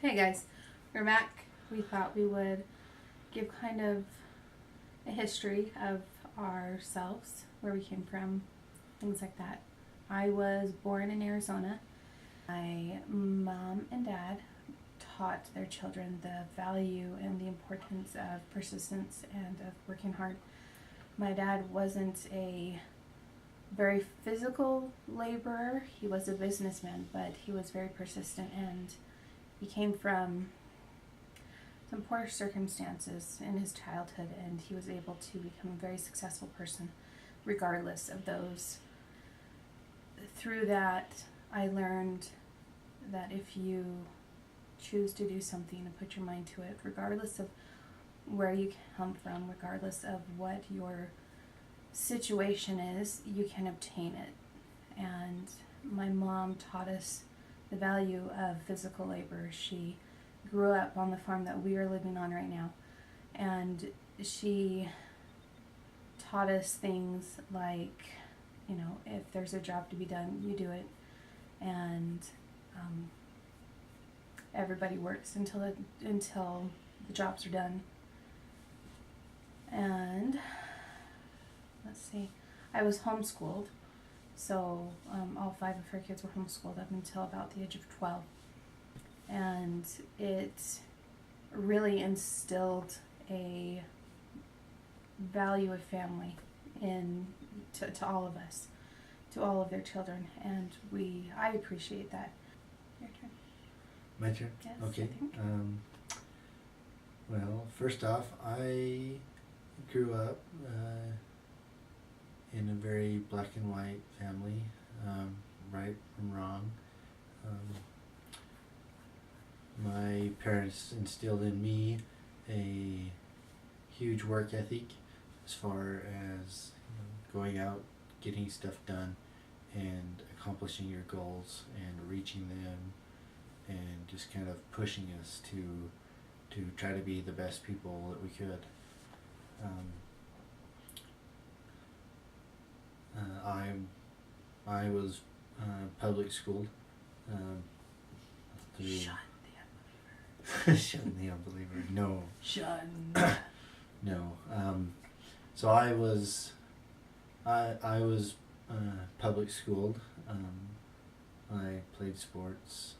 Hey guys, we're back. We thought we would give kind of a history of ourselves, where we came from, things like that. I was born in Arizona. My mom and dad taught their children the value and the importance of persistence and of working hard. My dad wasn't a very physical laborer, he was a businessman, but he was very persistent, and he came from some poor circumstances in his childhood, and he was able to become a very successful person regardless of those. Through that, I learned that if you choose to do something and put your mind to it, regardless of where you come from, regardless of what your situation is, you can obtain it. And my mom taught us the value of physical labor. She grew up on the farm that we are living on right now, and she taught us things like, if there's a job to be done, you do it, and everybody works until the jobs are done. And let's see, I was homeschooled, so all 5 of her kids were homeschooled up until about the age of 12. And it really instilled a value of family to all of us, to all of their children, and I appreciate that. Your turn. My turn? Yes, Okay. I think. Well, first off, I grew up in a very black and white family, right from wrong. My parents instilled in me a huge work ethic as far as going out, getting stuff done, and accomplishing your goals and reaching them, and just kind of pushing us to try to be the best people that we could. I was public schooled. Shun Shun the unbeliever. No. Shun. No. So I was public schooled. I played sports.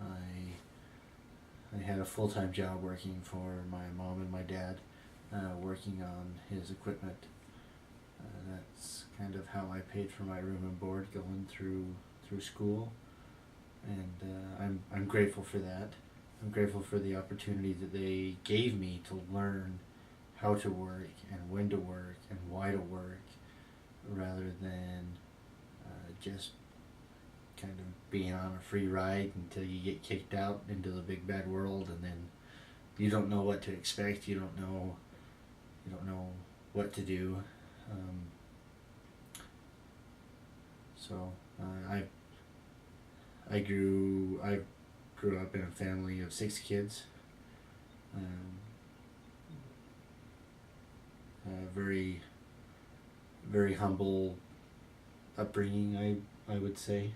I had a full-time job working for my mom and my dad, working on his equipment. That's kind of how I paid for my room and board going through school, and I'm grateful for that. I'm grateful for the opportunity that they gave me to learn how to work and when to work and why to work, rather than just kind of being on a free ride until you get kicked out into the big bad world, and then you don't know what to expect. You don't know what to do. So I grew up in a family of 6 kids. Very, very humble upbringing, I would say.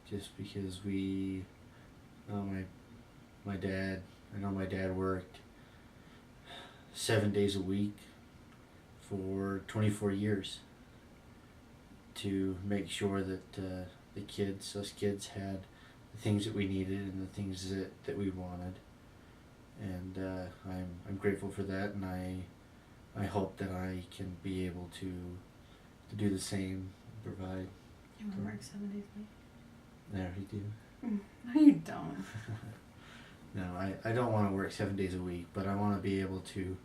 Just because my dad worked 7 days a week for 24 years to make sure that us kids had the things that we needed and the things that we wanted. And I'm grateful for that, and I hope that I can be able to do the same, provide. You want to work 7 days a week? There, you do. No, you don't. No, I don't want to work 7 days a week, but I want to be able to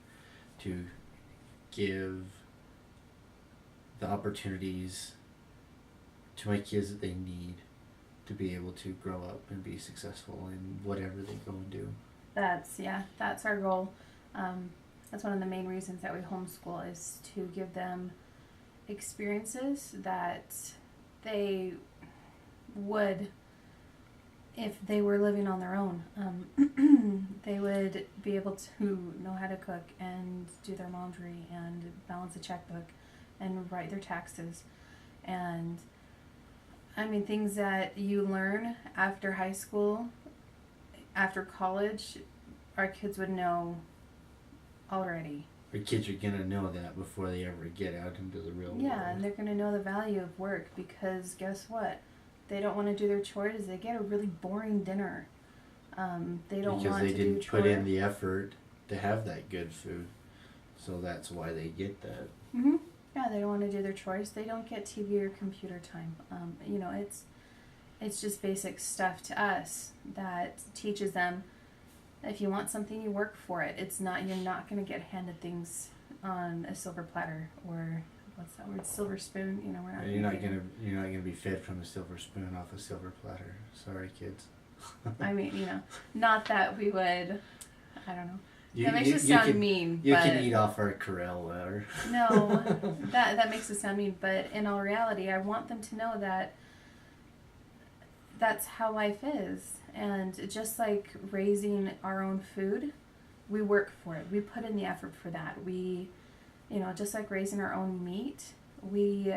give the opportunities to my kids that they need to be able to grow up and be successful in whatever they go and do. That's our goal. That's one of the main reasons that we homeschool, is to give them experiences that they would, if they were living on their own, they would be able to know how to cook and do their laundry and balance a checkbook and write their taxes. And I mean, things that you learn after high school after college, our kids would know already. Our kids are gonna know that before they ever get out into the real world. Yeah, and they're going to know the value of work because guess what? They don't want to do their chores. They get a really boring dinner. They don't because want they to didn't do put in chores. the effort to have that good food, so that's why they get that. Mm-hmm. Yeah, they don't want to do their chores. They don't get TV or computer time. You know, it's just basic stuff to us that teaches them if you want something, you work for it. It's not you're not going to get handed things on a silver platter or what's that word, silver spoon. You know, we're not. You're not gonna be fed from a silver spoon off a silver platter. Sorry, kids. I mean, you know, not that we would. I don't know. You, That makes you, it you sound can, mean. You but can eat off our Corel water. No, that makes it sound mean. But in all reality, I want them to know that that's how life is. And just like raising our own food, we work for it. We put in the effort for that. We, you know, just like raising our own meat, we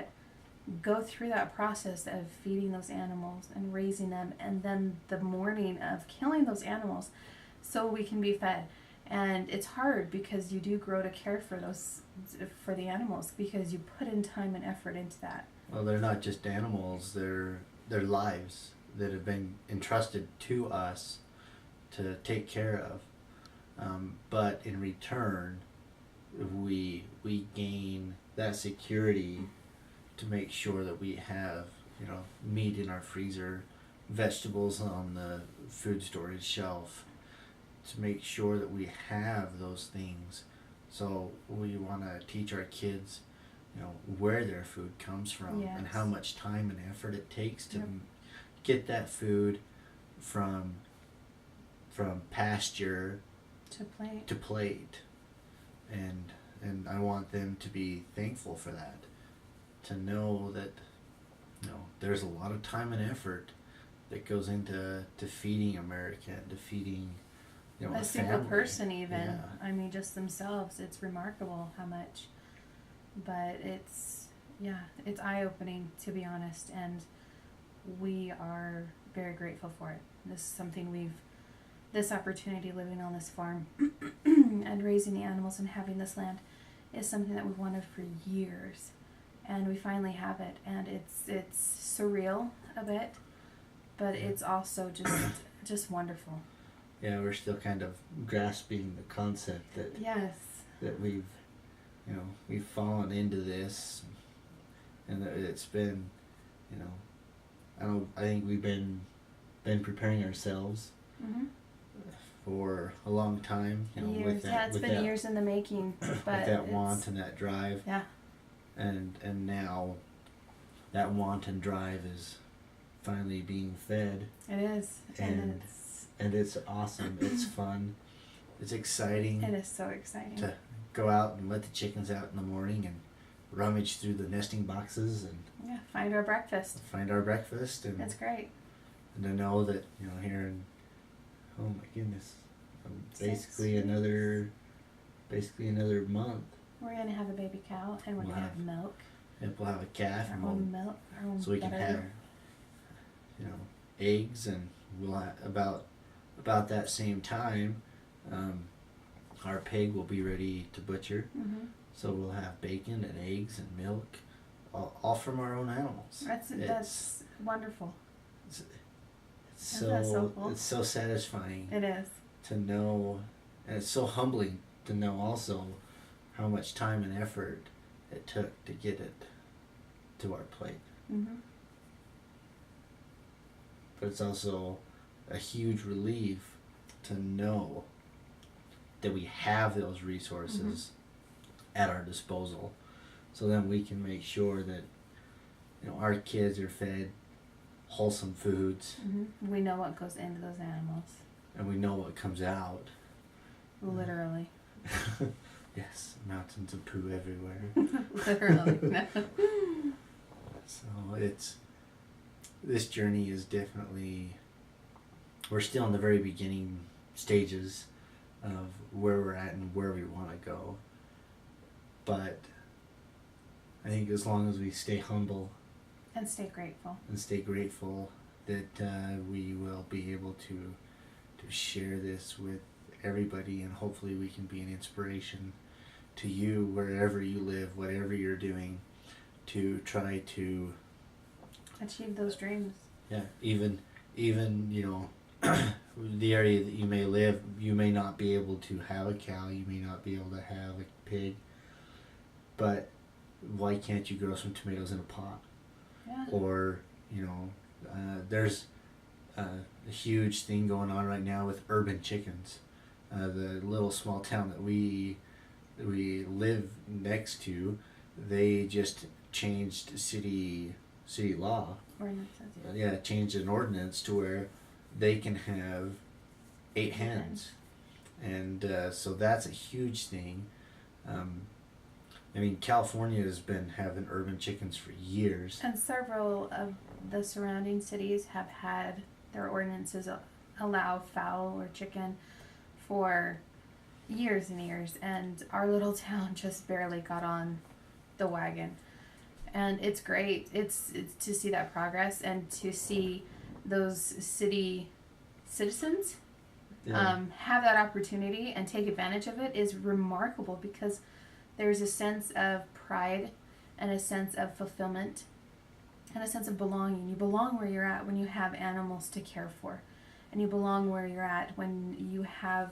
go through that process of feeding those animals and raising them, and then the morning of killing those animals so we can be fed. And it's hard because you do grow to care for for the animals because you put in time and effort into that. Well, they're not just animals; they're lives that have been entrusted to us to take care of. But in return, we gain that security to make sure that we have, you know, meat in our freezer, vegetables on the food storage shelf, to make sure that we have those things. So we want to teach our kids, you know, where their food comes from and Yes. how much time and effort it takes to Yep. get that food from pasture To plate. and I want them to be thankful for that, to know that, you know, there's a lot of time and effort that goes into feeding America and to feeding, you know, A single family. person even. Yeah. I mean, just themselves. It's remarkable how much. But it's eye-opening, to be honest, and we are very grateful for it. This is something this opportunity living on this farm and raising the animals and having this land is something that we've wanted for years. And we finally have it, and it's surreal a bit, but it's also just wonderful. Yeah, we're still kind of grasping the concept that Yes. that we've fallen into this, and that it's been, you know, I think we've been preparing ourselves Mm-hmm. for a long time, you know, Years. with that, Yeah, it's with been that, years in the making, but with that it's, want and that drive, yeah, and now that want and drive is finally being fed, it is, and it's awesome. It's fun. It's exciting. it is so exciting. To go out and let the chickens out in the morning and rummage through the nesting boxes and Yeah, find our breakfast. find our breakfast, and It's great. to know that, you know, here in, oh my goodness, basically 6 another month, We're gonna have a baby cow, and we're We'll gonna have have milk. and we'll have a calf, Our and own milk. Our own so we can butter. have, you know, eggs, and we'll have about that same time, our pig will be ready to butcher. Mm-hmm. So we'll have bacon and eggs and milk, all from our own animals. That's wonderful. It's Isn't that so cool? it's so satisfying It is. to know, and it's so humbling to know also how much time and effort it took to get it to our plate. Mm-hmm. But it's also a huge relief to know that we have those resources at our disposal, so then we can make sure that, you know, our kids are fed wholesome foods, Mm-hmm. We know what goes into those animals. and we know what comes out. Literally. Yes, mountains of poo everywhere. Literally. So this journey is definitely, we're still in the very beginning stages of where we're at and where we want to go. But I think as long as we stay humble And stay grateful. and stay grateful, that we will be able to share this with everybody, and hopefully we can be an inspiration to you wherever you live, whatever you're doing, to try to achieve those dreams. yeah, even you know the area that you may live, you may not be able to have a cow, you may not be able to have a pig, but why can't you grow some tomatoes in a pot? Yeah. Or you know, there's a huge thing going on right now with urban chickens. The little small town that we live next to, they just changed city law. Ordinances, Yeah, changed an ordinance to where they can have 8 hens, and so that's a huge thing. I mean, California has been having urban chickens for years. And several of the surrounding cities have had their ordinances allow fowl or chicken for years and years, and our little town just barely got on the wagon. And it's great. It's to see that progress and to see those city citizens have that opportunity and take advantage of it is remarkable, because there's a sense of pride and a sense of fulfillment and a sense of belonging. You belong where you're at when you have animals to care for, and you belong where you're at when you have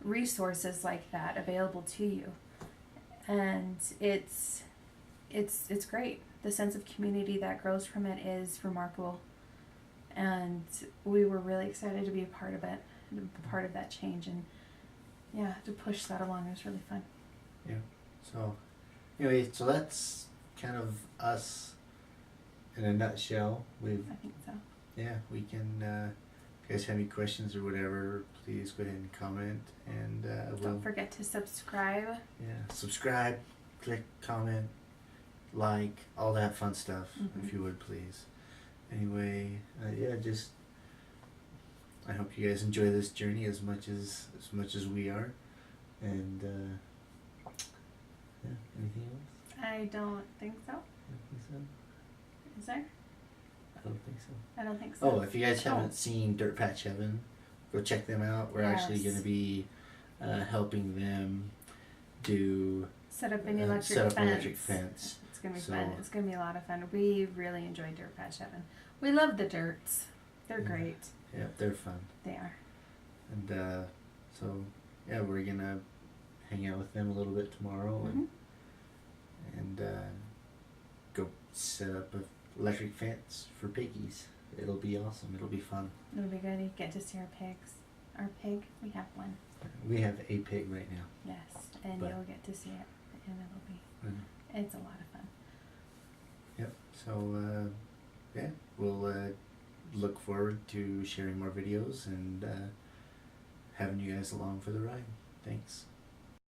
resources like that available to you. And it's great. The sense of community that grows from it is remarkable, and we were really excited to be a part of it, a part of that change, and yeah, to push that along. It was really fun. Yeah. So, anyway, so that's kind of us in a nutshell. I think so. Yeah, we can. If you guys have any questions or whatever, please go ahead and comment, and Don't forget to subscribe. Yeah, subscribe, click, comment, like, all that fun stuff, if you would please. Anyway, yeah, just I hope you guys enjoy this journey as much as we are, and yeah, anything else? I don't think so. I don't think so. Is there? I don't think so. I don't think so. Oh, if you guys haven't seen Dirt Patch Heaven, go check them out. We're actually going to be helping them do set up an electric fence. It's going to be fun. It's going to be a lot of fun. We really enjoy Dirt Patch Heaven. We love the Dirts. They're great. Yeah, they're fun. They are. And so, yeah, we're going to hang out with them a little bit tomorrow and go set up an electric fence for piggies. It'll be awesome. It'll be fun. It'll be good. You get to see our pigs. Our pig, we have one. We have a pig right now. Yes, and you'll get to see it, and it'll be, it's a lot of fun. Yep. So, yeah, we'll look forward to sharing more videos and having you guys along for the ride. Thanks.